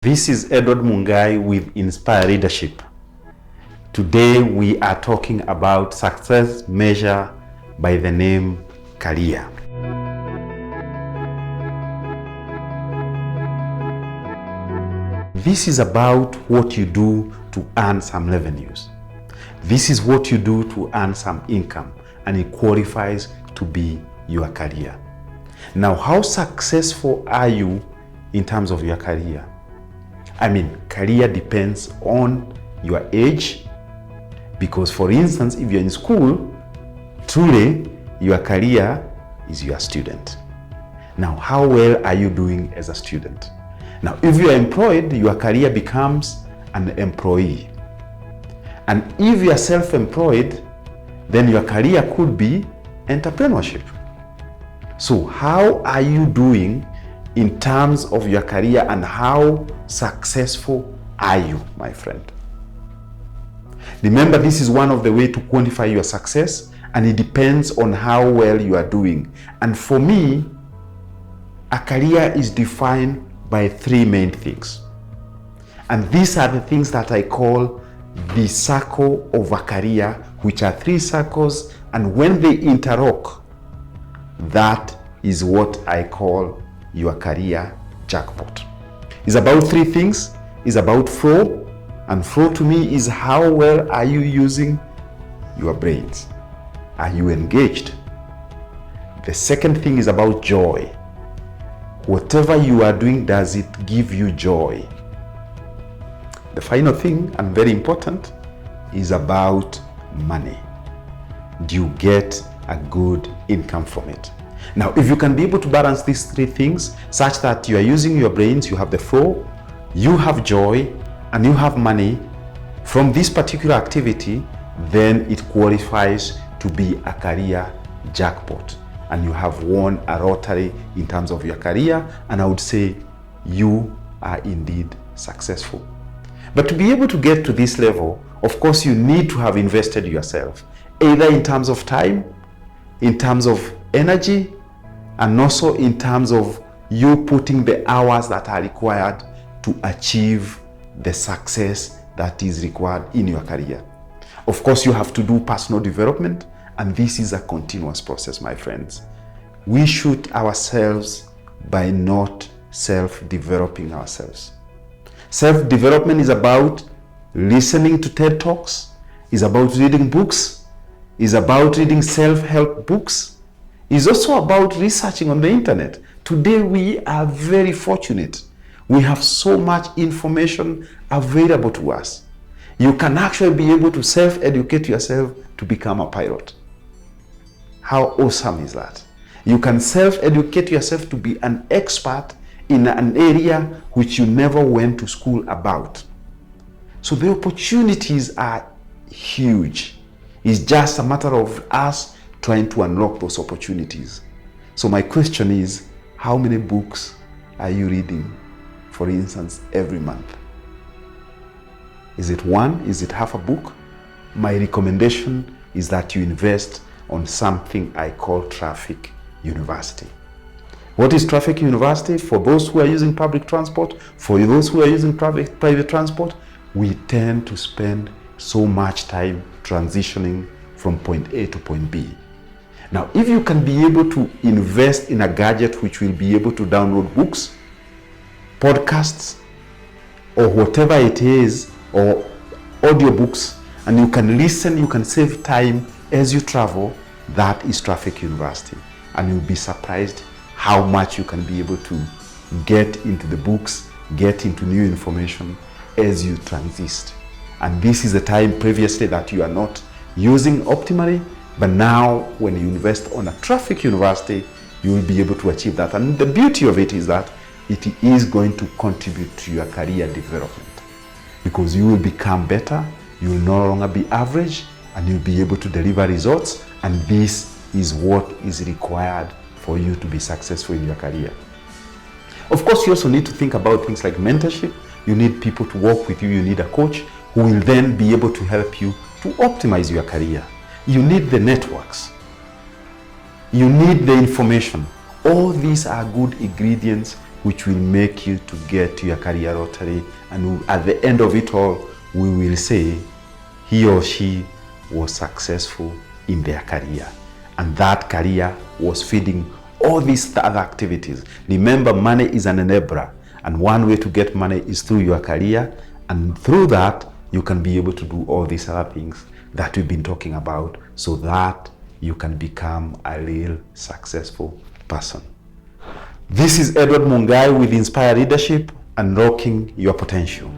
This is Edward Mungai with Inspire Leadership. Today we are talking about success measure by the name career. This is about what you do to earn some revenues. This is what you do to earn some income, and it qualifies to be your career. Now, how successful are you in terms of your career? Career depends on your age, because for instance, if you're in school, truly your career is your student. Now, how well are you doing as a student? Now, if you are employed, your career becomes an employee. And if you are self-employed, then your career could be entrepreneurship. So how are you doing in terms of your career, and how successful are you, my friend? Remember, this is one of the ways to quantify your success, and it depends on how well you are doing. And for me, a career is defined by three main things. And these are the things that I call the circle of a career, which are three circles, and when they interlock, that is what I call your career jackpot. It's about three things. It's about flow, and flow to me is how well are you using your brains? Are you engaged? The second thing is about joy. Whatever you are doing, does it give you joy? The final thing, and very important, is about money. Do you get a good income from it? Now, if you can be able to balance these three things such that you are using your brains, you have the flow, you have joy, and you have money from this particular activity, then it qualifies to be a career jackpot. And you have won a lottery in terms of your career, and I would say you are indeed successful. But to be able to get to this level, of course, you need to have invested yourself, either in terms of time, in terms of energy, and also in terms of you putting the hours that are required to achieve the success that is required in your career. Of course, you have to do personal development, and this is a continuous process, my friends. We shoot ourselves by not self-developing ourselves. Self-development is about listening to TED Talks, is about reading books, is about reading self-help books, is also about researching on the internet. Today we are very fortunate. We have so much information available to us. You can actually be able to self-educate yourself to become a pilot. How awesome is that? You can self-educate yourself to be an expert in an area which you never went to school about. So the opportunities are huge. It's just a matter of us trying to unlock those opportunities. So my question is, how many books are you reading, for instance, every month? Is it one? Is it half a book? My recommendation is that you invest on something I call Traffic University. What is Traffic University? For those who are using public transport, for those who are using private transport, we tend to spend so much time transitioning from point A to point B. Now, if you can be able to invest in a gadget which will be able to download books, podcasts, or whatever it is, or audiobooks, and you can listen, you can save time as you travel, that is Traffic University. And you'll be surprised how much you can be able to get into the books, get into new information as you transit. And this is the time previously that you are not using optimally, but now when you invest on a Traffic University, you will be able to achieve that. And the beauty of it is that it is going to contribute to your career development, because you will become better, you will no longer be average, and you'll be able to deliver results. And this is what is required for you to be successful in your career. Of course, you also need to think about things like mentorship. You need people to work with you. You need a coach who will then be able to help you to optimize your career. You need the networks. You need the information. All these are good ingredients which will make you to get to your career lottery. And at the end of it all, we will say he or she was successful in their career. And that career was feeding all these other activities. Remember, money is an enabler. And one way to get money is through your career. And through that, you can be able to do all these other things that we've been talking about, so that you can become a real successful person. This is Edward Mungai with Inspire Leadership, Unlocking Your Potential.